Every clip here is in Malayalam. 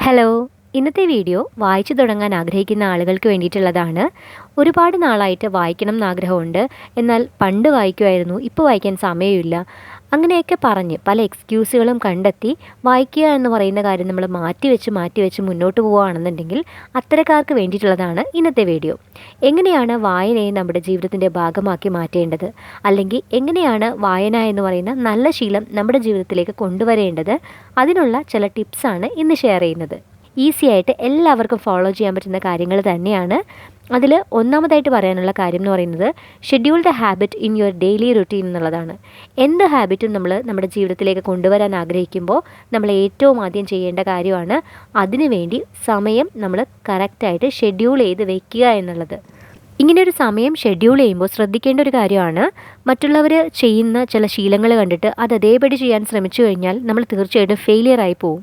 ഹലോ, ഇന്നത്തെ വീഡിയോ വായിച്ചു തുടങ്ങാൻ ആഗ്രഹിക്കുന്ന ആളുകൾക്ക് വേണ്ടിയിട്ടുള്ളതാണ്. ഒരുപാട് നാളായിട്ട് വായിക്കണം എന്നാഗ്രഹമുണ്ട്. എന്നാൽ പണ്ട് വായിക്കുമായിരുന്നു, ഇപ്പോൾ വായിക്കാൻ സമയമില്ല. അങ്ങനെയൊക്കെ പറഞ്ഞ് പല എക്സ്ക്യൂസുകളും കണ്ടെത്തി വായിക്കുക എന്ന് പറയുന്ന കാര്യം നമ്മൾ മാറ്റി വെച്ച് മുന്നോട്ട് പോവുകയാണെന്നുണ്ടെങ്കിൽ അത്തരക്കാർക്ക് വേണ്ടിയിട്ടുള്ളതാണ് ഇന്നത്തെ വീഡിയോ. എങ്ങനെയാണ് വായനയെ നമ്മുടെ ജീവിതത്തിൻ്റെ ഭാഗമാക്കി മാറ്റേണ്ടത്, അല്ലെങ്കിൽ എങ്ങനെയാണ് വായന എന്ന് പറയുന്ന നല്ല ശീലം നമ്മുടെ ജീവിതത്തിലേക്ക് കൊണ്ടുവരേണ്ടത്, അതിനുള്ള ചില ടിപ്സാണ് ഇന്ന് ഷെയർ ചെയ്യുന്നത്. ഈസി ആയിട്ട് എല്ലാവർക്കും ഫോളോ ചെയ്യാൻ പറ്റുന്ന കാര്യങ്ങൾ തന്നെയാണ്. അതിൽ ഒന്നാമതായിട്ട് പറയാനുള്ള കാര്യം എന്ന് പറയുന്നത് schedule the habit in your daily routine എന്നുള്ളതാണ്. എന്ത് ഹാബിറ്റും നമ്മൾ നമ്മുടെ ജീവിതത്തിലേക്ക് കൊണ്ടുവരാൻ ആഗ്രഹിക്കുമ്പോൾ നമ്മൾ ഏറ്റവും ആദ്യം ചെയ്യേണ്ട കാര്യമാണ് അതിനുവേണ്ടി സമയം നമ്മൾ കറക്റ്റായിട്ട് ഷെഡ്യൂൾ ചെയ്ത് വെക്കുക എന്നുള്ളത്. ഇങ്ങനെയൊരു സമയം ഷെഡ്യൂൾ ചെയ്യുമ്പോൾ ശ്രദ്ധിക്കേണ്ട ഒരു കാര്യമാണ്, മറ്റുള്ളവർ ചെയ്യുന്ന ചില ശീലങ്ങൾ കണ്ടിട്ട് അത് അതേപടി ചെയ്യാൻ ശ്രമിച്ചു കഴിഞ്ഞാൽ നമ്മൾ തീർച്ചയായിട്ടും ഫെയിലിയർ ആയി പോവും.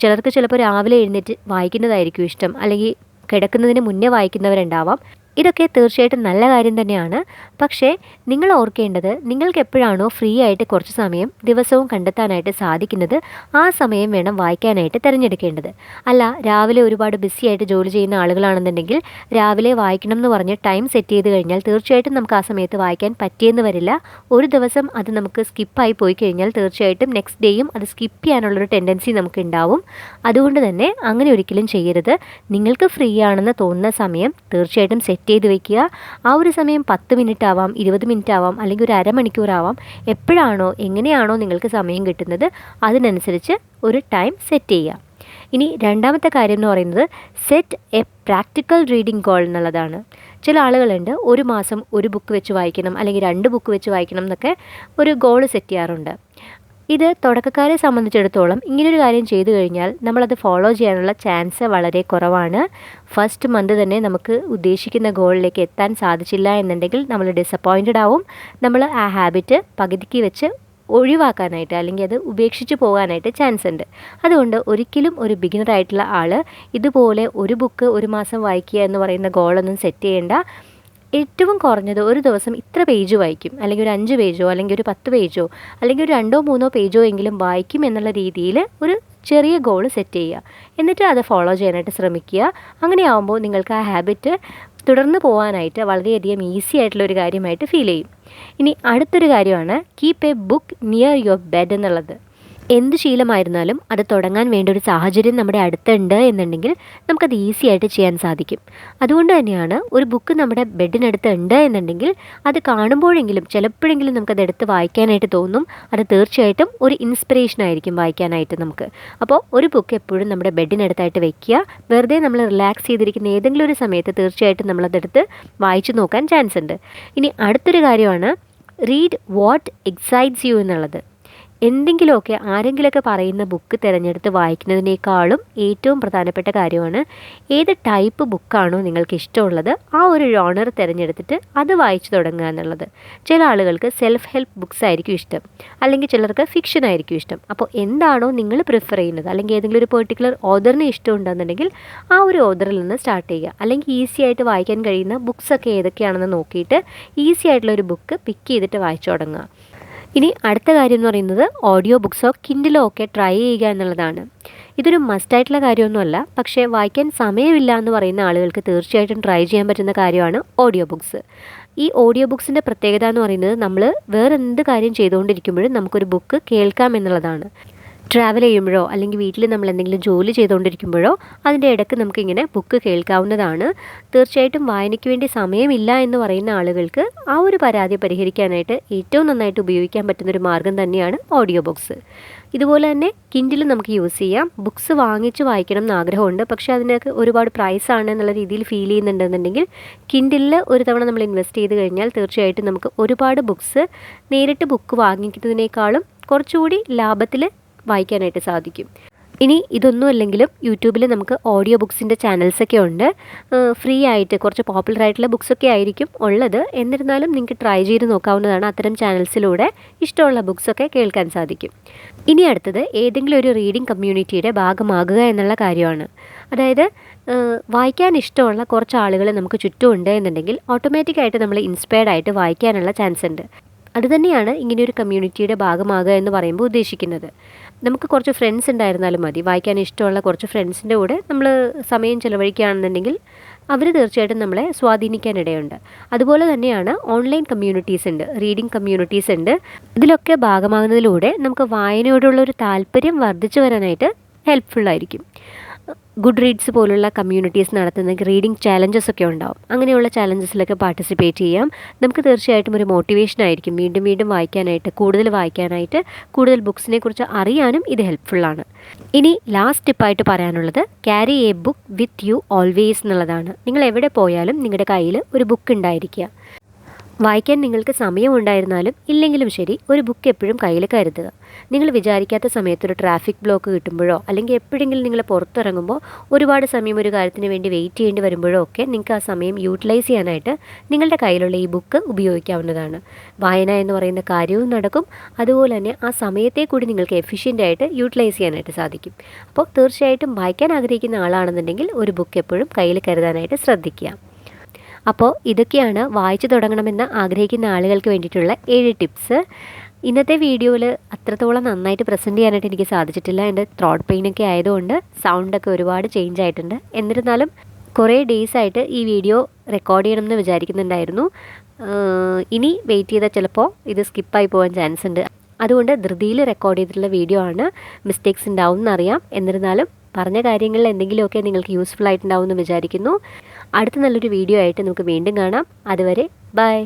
ചിലർക്ക് ചിലപ്പോൾ രാവിലെ എഴുന്നേറ്റ് വായിക്കുന്നതായിരിക്കും ഇഷ്ടം, അല്ലെങ്കിൽ കിടക്കുന്നതിന് മുന്നേ വായിക്കുന്നവരുണ്ടാവാം. ഇതൊക്കെ തീർച്ചയായിട്ടും നല്ല കാര്യം തന്നെയാണ്. പക്ഷേ നിങ്ങൾ ഓർക്കേണ്ടത്, നിങ്ങൾക്ക് എപ്പോഴാണോ ഫ്രീ ആയിട്ട് കുറച്ച് സമയം ദിവസവും കണ്ടെത്താനായിട്ട് സാധിക്കുന്നത് ആ സമയം വേണം വായിക്കാനായിട്ട് തിരഞ്ഞെടുക്കേണ്ടത്. അല്ല, രാവിലെ ഒരുപാട് ബിസി ആയിട്ട് ജോലി ചെയ്യുന്ന ആളുകളാണെന്നുണ്ടെങ്കിൽ രാവിലെ വായിക്കണം എന്ന് പറഞ്ഞ് ടൈം സെറ്റ് ചെയ്ത് കഴിഞ്ഞാൽ തീർച്ചയായിട്ടും നമുക്ക് ആ സമയത്ത് വായിക്കാൻ പറ്റിയെന്ന് വരില്ല. ഒരു ദിവസം അത് നമുക്ക് സ്കിപ്പായി പോയി കഴിഞ്ഞാൽ തീർച്ചയായിട്ടും നെക്സ്റ്റ് ഡേയും അത് സ്കിപ്പ് ചെയ്യാനുള്ളൊരു ടെൻഡൻസി നമുക്ക് ഉണ്ടാവും. അതുകൊണ്ട് തന്നെ അങ്ങനെ ഒരിക്കലും ചെയ്യരുത്. നിങ്ങൾക്ക് ഫ്രീ ആണെന്ന് തോന്നുന്ന സമയം തീർച്ചയായിട്ടും സെറ്റ് ചെയ്ത് വയ്ക്കുക. ആ ഒരു സമയം 10 മിനിറ്റ് ആവാം, 20 മിനിറ്റ് ആവാം, അല്ലെങ്കിൽ ഒരു അരമണിക്കൂറാവാം. എപ്പോഴാണോ എങ്ങനെയാണോ നിങ്ങൾക്ക് സമയം കിട്ടുന്നത് അതിനനുസരിച്ച് ഒരു ടൈം സെറ്റ് ചെയ്യുക. ഇനി രണ്ടാമത്തെ കാര്യം എന്ന് പറയുന്നത് set A practical reading goal എന്നുള്ളതാണ്. ചില ആളുകളുണ്ട്, ഒരു മാസം ഒരു ബുക്ക് വെച്ച് വായിക്കണം, അല്ലെങ്കിൽ 2 ബുക്ക് വെച്ച് വായിക്കണം എന്നൊക്കെ ഒരു ഗോൾ സെറ്റ് ചെയ്യാറുണ്ട്. ഇത് തുടക്കക്കാരെ സംബന്ധിച്ചിടത്തോളം ഇങ്ങനൊരു കാര്യം ചെയ്തു കഴിഞ്ഞാൽ നമ്മളത് ഫോളോ ചെയ്യാനുള്ള ചാൻസ് വളരെ കുറവാണ്. ഫസ്റ്റ് മന്ത് തന്നെ നമുക്ക് ഉദ്ദേശിക്കുന്ന ഗോളിലേക്ക് എത്താൻ സാധിച്ചില്ല എന്നുണ്ടെങ്കിൽ നമ്മൾ ഡിസപ്പോയിൻറ്റഡ് ആവും. നമ്മൾ ആ ഹാബിറ്റ് പകുതിക്ക് വെച്ച് ഒഴിവാക്കാനായിട്ട്, അല്ലെങ്കിൽ അത് ഉപേക്ഷിച്ച് പോകാനായിട്ട് ചാൻസ് ഉണ്ട്. അതുകൊണ്ട് ഒരിക്കലും ഒരു ബിഗിനറായിട്ടുള്ള ആൾ ഇതുപോലെ ഒരു ബുക്ക് ഒരു മാസം വായിക്കുക എന്ന് പറയുന്ന ഗോളൊന്നും സെറ്റ് ചെയ്യേണ്ട. ഏറ്റവും കുറഞ്ഞത് ഒരു ദിവസം ഇത്ര പേജ് വായിക്കും, അല്ലെങ്കിൽ ഒരു 5 പേജോ, അല്ലെങ്കിൽ ഒരു 10 പേജോ, അല്ലെങ്കിൽ ഒരു 2-3 പേജോ എങ്കിലും വായിക്കും എന്നുള്ള രീതിയിൽ ഒരു ചെറിയ ഗോൾ സെറ്റ് ചെയ്യുക. എന്നിട്ട് അത് ഫോളോ ചെയ്യാനായിട്ട് ശ്രമിക്കുക. അങ്ങനെയാവുമ്പോൾ നിങ്ങൾക്ക് ആ ഹാബിറ്റ് തുടർന്ന് പോകാനായിട്ട് വളരെയധികം ഈസി ആയിട്ടുള്ള ഒരു കാര്യമായിട്ട് ഫീൽ ചെയ്യും. ഇനി അടുത്തൊരു കാര്യമാണ് keep A book near your bed എന്നുള്ളത്. എന്ത് ശീലമായിരുന്നാലും അത് തുടങ്ങാൻ വേണ്ട ഒരു സാഹചര്യം നമ്മുടെ അടുത്തുണ്ട് എന്നുണ്ടെങ്കിൽ നമുക്കത് ഈസി ആയിട്ട് ചെയ്യാൻ സാധിക്കും. അതുകൊണ്ട് തന്നെയാണ് ഒരു ബുക്ക് നമ്മുടെ ബെഡിനടുത്ത് ഉണ്ട് എന്നുണ്ടെങ്കിൽ അത് കാണുമ്പോഴെങ്കിലും ചിലപ്പോഴെങ്കിലും നമുക്കത് എടുത്ത് വായിക്കാനായിട്ട് തോന്നും. അത് തീർച്ചയായിട്ടും ഒരു ഇൻസ്പിറേഷൻ ആയിരിക്കും വായിക്കാനായിട്ട് നമുക്ക്. അപ്പോൾ ഒരു ബുക്ക് എപ്പോഴും നമ്മുടെ ബെഡിനടുത്തായിട്ട് വെക്കുക. വെറുതെ നമ്മൾ റിലാക്സ് ചെയ്തിരിക്കുന്ന ഏതെങ്കിലും ഒരു സമയത്ത് തീർച്ചയായിട്ടും നമ്മളതെടുത്ത് വായിച്ചു നോക്കാൻ ചാൻസ് ഉണ്ട്. ഇനി അടുത്തൊരു കാര്യമാണ് റീഡ് വാട്ട് എക്സൈറ്റ്സ് യു എന്നുള്ളത്. എന്തെങ്കിലുമൊക്കെ ആരെങ്കിലുമൊക്കെ പറയുന്ന ബുക്ക് തിരഞ്ഞെടുത്ത് വായിക്കുന്നതിനേക്കാളും ഏറ്റവും പ്രധാനപ്പെട്ട കാര്യമാണ് ഏത് ടൈപ്പ് ബുക്കാണോ നിങ്ങൾക്ക് ഇഷ്ടമുള്ളത് ആ ഒരു ജോണർ തിരഞ്ഞെടുത്തിട്ട് അത് വായിച്ചു തുടങ്ങുക എന്നുള്ളത്. ചില ആളുകൾക്ക് സെൽഫ് ഹെൽപ്പ് ബുക്സ് ആയിരിക്കും ഇഷ്ടം, അല്ലെങ്കിൽ ചിലർക്ക് ഫിക്ഷൻ ആയിരിക്കും ഇഷ്ടം. അപ്പോൾ എന്താണോ നിങ്ങൾ പ്രിഫർ ചെയ്യുന്നത്, അല്ലെങ്കിൽ ഏതെങ്കിലും ഒരു പെർട്ടിക്കുലർ ഓഥറിനെ ഇഷ്ടമുണ്ടെന്നുണ്ടെങ്കിൽ ആ ഒരു ഓഥറിൽ നിന്ന് സ്റ്റാർട്ട് ചെയ്യുക. അല്ലെങ്കിൽ ഈസി ആയിട്ട് വായിക്കാൻ കഴിയുന്ന ബുക്സൊക്കെ ഏതൊക്കെയാണെന്ന് നോക്കിയിട്ട് ഈസി ആയിട്ടുള്ള ഒരു ബുക്ക് പിക്ക് ചെയ്തിട്ട് വായിച്ചു തുടങ്ങുക. ഇനി അടുത്ത കാര്യം എന്ന് പറയുന്നത് ഓഡിയോ ബുക്സോ കിൻഡിലോ ഒക്കെ ട്രൈ ചെയ്യുക എന്നുള്ളതാണ്. ഇതൊരു മസ്റ്റായിട്ടുള്ള കാര്യമൊന്നുമല്ല, പക്ഷേ വായിക്കാൻ സമയമില്ല എന്ന് പറയുന്ന ആളുകൾക്ക് തീർച്ചയായിട്ടും ട്രൈ ചെയ്യാൻ പറ്റുന്ന കാര്യമാണ് ഓഡിയോ ബുക്സ്. ഈ ഓഡിയോ ബുക്സിൻ്റെ പ്രത്യേകത എന്ന് പറയുന്നത് നമ്മൾ വേറെ എന്ത് കാര്യം ചെയ്തുകൊണ്ടിരിക്കുമ്പോഴും നമുക്കൊരു ബുക്ക് കേൾക്കാം എന്നുള്ളതാണ്. ട്രാവൽ ചെയ്യുമ്പോഴോ, അല്ലെങ്കിൽ വീട്ടിൽ നമ്മൾ എന്തെങ്കിലും ജോലി ചെയ്തുകൊണ്ടിരിക്കുമ്പോഴോ അതിൻ്റെ ഇടയ്ക്ക് നമുക്കിങ്ങനെ ബുക്ക് കേൾക്കാവുന്നതാണ്. തീർച്ചയായിട്ടും വായനയ്ക്ക് വേണ്ടി സമയമില്ല എന്ന് പറയുന്ന ആളുകൾക്ക് ആ ഒരു പരാതി പരിഹരിക്കാനായിട്ട് ഏറ്റവും നന്നായിട്ട് ഉപയോഗിക്കാൻ പറ്റുന്നൊരു മാർഗ്ഗം തന്നെയാണ് ഓഡിയോ ബുക്സ്. ഇതുപോലെ തന്നെ കിൻഡിൽ നമുക്ക് യൂസ് ചെയ്യാം. ബുക്സ് വാങ്ങിച്ച് വായിക്കണം എന്ന് ആഗ്രഹമുണ്ട്, പക്ഷേ അതിനൊക്കെ ഒരുപാട് പ്രൈസാണ് എന്നുള്ള രീതിയിൽ ഫീൽ ചെയ്യുന്നുണ്ടെന്നുണ്ടെങ്കിൽ കിൻഡിലിൽ ഒരു തവണ നമ്മൾ ഇൻവെസ്റ്റ് ചെയ്ത് കഴിഞ്ഞാൽ തീർച്ചയായിട്ടും നമുക്ക് ഒരുപാട് ബുക്സ് നേരിട്ട് ബുക്ക് വാങ്ങിക്കുന്നതിനേക്കാളും കുറച്ചുകൂടി ലാഭത്തിൽ വായിക്കാനായിട്ട് സാധിക്കും. ഇനി ഇതൊന്നും അല്ലെങ്കിലും യൂട്യൂബിൽ നമുക്ക് ഓഡിയോ ബുക്സിൻ്റെ ചാനൽസൊക്കെ ഉണ്ട്. ഫ്രീ ആയിട്ട് കുറച്ച് പോപ്പുലർ ആയിട്ടുള്ള ബുക്സൊക്കെ ആയിരിക്കും ഉള്ളത്. എന്നിരുന്നാലും നിങ്ങൾക്ക് ട്രൈ ചെയ്ത് നോക്കാവുന്നതാണ്. അത്തരം ചാനൽസിലൂടെ ഇഷ്ടമുള്ള ബുക്സൊക്കെ കേൾക്കാൻ സാധിക്കും. ഇനി അടുത്തത് ഏതെങ്കിലും ഒരു റീഡിംഗ് കമ്മ്യൂണിറ്റിയുടെ ഭാഗമാകുക എന്നുള്ള കാര്യമാണ്. അതായത് വായിക്കാൻ ഇഷ്ടമുള്ള കുറച്ച് ആളുകൾ നമുക്ക് ചുറ്റുമുണ്ട് എന്നുണ്ടെങ്കിൽ ഓട്ടോമാറ്റിക്കായിട്ട് നമ്മൾ ഇൻസ്പയർഡ് ആയിട്ട് വായിക്കാനുള്ള ചാൻസ് ഉണ്ട്. അതുതന്നെയാണ് ഇങ്ങനെയൊരു കമ്മ്യൂണിറ്റിയുടെ ഭാഗമാകുക എന്ന് പറയുമ്പോൾ ഉദ്ദേശിക്കുന്നത്. നമുക്ക് കുറച്ച് ഫ്രണ്ട്സ് ഉണ്ടായിരുന്നാലും മതി. വായിക്കാൻ ഇഷ്ടമുള്ള കുറച്ച് ഫ്രണ്ട്സിൻ്റെ കൂടെ നമ്മൾ സമയം ചിലവഴിക്കുകയാണെന്നുണ്ടെങ്കിൽ അവർ തീർച്ചയായിട്ടും നമ്മളെ സ്വാധീനിക്കാനിടയുണ്ട്. അതുപോലെ തന്നെയാണ് ഓൺലൈൻ കമ്മ്യൂണിറ്റീസ് ഉണ്ട്, റീഡിംഗ് കമ്മ്യൂണിറ്റീസ് ഉണ്ട്. ഇതിലൊക്കെ ഭാഗമാകുന്നതിലൂടെ നമുക്ക് വായനയോടുള്ളൊരു താല്പര്യം വർദ്ധിച്ചു വരാനായിട്ട് ഹെൽപ്ഫുള്ളായിരിക്കും. ഗുഡ് റീഡ്സ് പോലുള്ള കമ്മ്യൂണിറ്റീസ് നടത്തുന്ന റീഡിംഗ് ചാലഞ്ചസ് ഒക്കെ ഉണ്ടാവും. അങ്ങനെയുള്ള ചാലഞ്ചസിലൊക്കെ പാർട്ടിസിപ്പേറ്റ് ചെയ്യാം. നമുക്ക് തീർച്ചയായിട്ടും ഒരു മോട്ടിവേഷൻ ആയിരിക്കും വീണ്ടും വീണ്ടും വായിക്കാനായിട്ട്, കൂടുതൽ വായിക്കാനായിട്ട്, കൂടുതൽ ബുക്സിനെ കുറിച്ച് അറിയാനും ഇത് ഹെൽപ്ഫുള്ളാണ്. ഇനി ലാസ്റ്റ് ടിപ്പായിട്ട് പറയാനുള്ളത് carry A book with you always എന്നുള്ളതാണ്. നിങ്ങൾ എവിടെ പോയാലും നിങ്ങളുടെ കയ്യിൽ ഒരു ബുക്ക് ഉണ്ടായിരിക്കുക. വായിക്കാൻ നിങ്ങൾക്ക് സമയമുണ്ടായിരുന്നാലും ഇല്ലെങ്കിലും ശരി, ഒരു ബുക്ക് എപ്പോഴും കയ്യിൽ കരുതുക. നിങ്ങൾ വിചാരിക്കാത്ത സമയത്തൊരു ട്രാഫിക് ബ്ലോക്ക് കിട്ടുമ്പോഴോ അല്ലെങ്കിൽ എപ്പോഴെങ്കിലും നിങ്ങൾ പുറത്തിറങ്ങുമ്പോൾ ഒരുപാട് സമയം ഒരു കാര്യത്തിന് വേണ്ടി വെയിറ്റ് ചെയ്യേണ്ടി വരുമ്പോഴോ ഒക്കെ നിങ്ങൾക്ക് ആ സമയം യൂട്ടിലൈസ് ചെയ്യാനായിട്ട് നിങ്ങളുടെ കയ്യിലുള്ള ഈ ബുക്ക് ഉപയോഗിക്കാവുന്നതാണ്. വായന എന്ന് പറയുന്ന കാര്യവും നടക്കും, അതുപോലെ തന്നെ ആ സമയത്തെ കൂടി നിങ്ങൾക്ക് എഫിഷ്യൻ്റായിട്ട് യൂട്ടിലൈസ് ചെയ്യാനായിട്ട് സാധിക്കും. അപ്പോൾ തീർച്ചയായിട്ടും വായിക്കാൻ ആഗ്രഹിക്കുന്ന ആളാണെന്നുണ്ടെങ്കിൽ ഒരു ബുക്ക് എപ്പോഴും കയ്യിൽ കരുതാനായിട്ട് ശ്രദ്ധിക്കുക. അപ്പോൾ ഇതൊക്കെയാണ് വായിച്ചു തുടങ്ങണമെന്ന് ആഗ്രഹിക്കുന്ന ആളുകൾക്ക് വേണ്ടിയിട്ടുള്ള 7 ടിപ്സ്. ഇന്നത്തെ വീഡിയോയിൽ അത്രത്തോളം നന്നായിട്ട് പ്രസൻറ്റ് ചെയ്യാനായിട്ട് എനിക്ക് സാധിച്ചിട്ടില്ല. എൻ്റെ ത്രോട്ട് പെയിനൊക്കെ ആയതുകൊണ്ട് സൗണ്ടൊക്കെ ഒരുപാട് ചേഞ്ച് ആയിട്ടുണ്ട്. എന്നിരുന്നാലും കുറേ ഡേയ്സായിട്ട് ഈ വീഡിയോ റെക്കോർഡ് ചെയ്യണമെന്ന് വിചാരിക്കുന്നുണ്ടായിരുന്നു. ഇനി വെയിറ്റ് ചെയ്താൽ ചിലപ്പോൾ ഇത് സ്കിപ്പായി പോകാൻ ചാൻസ് ഉണ്ട്. അതുകൊണ്ട് ധൃതിയിൽ റെക്കോർഡ് ചെയ്തിട്ടുള്ള വീഡിയോ ആണ്. മിസ്റ്റേക്സ് ഉണ്ടാവും എന്നറിയാം. എന്നിരുന്നാലും പറഞ്ഞ കാര്യങ്ങളിൽ എന്തെങ്കിലുമൊക്കെ നിങ്ങൾക്ക് യൂസ്ഫുൾ ആയിട്ടുണ്ടാവും എന്ന് വിചാരിക്കുന്നു. അടുത്ത നല്ലൊരു വീഡിയോ ആയിട്ട് നമുക്ക് വീണ്ടും കാണാം. അതുവരെ ബൈ.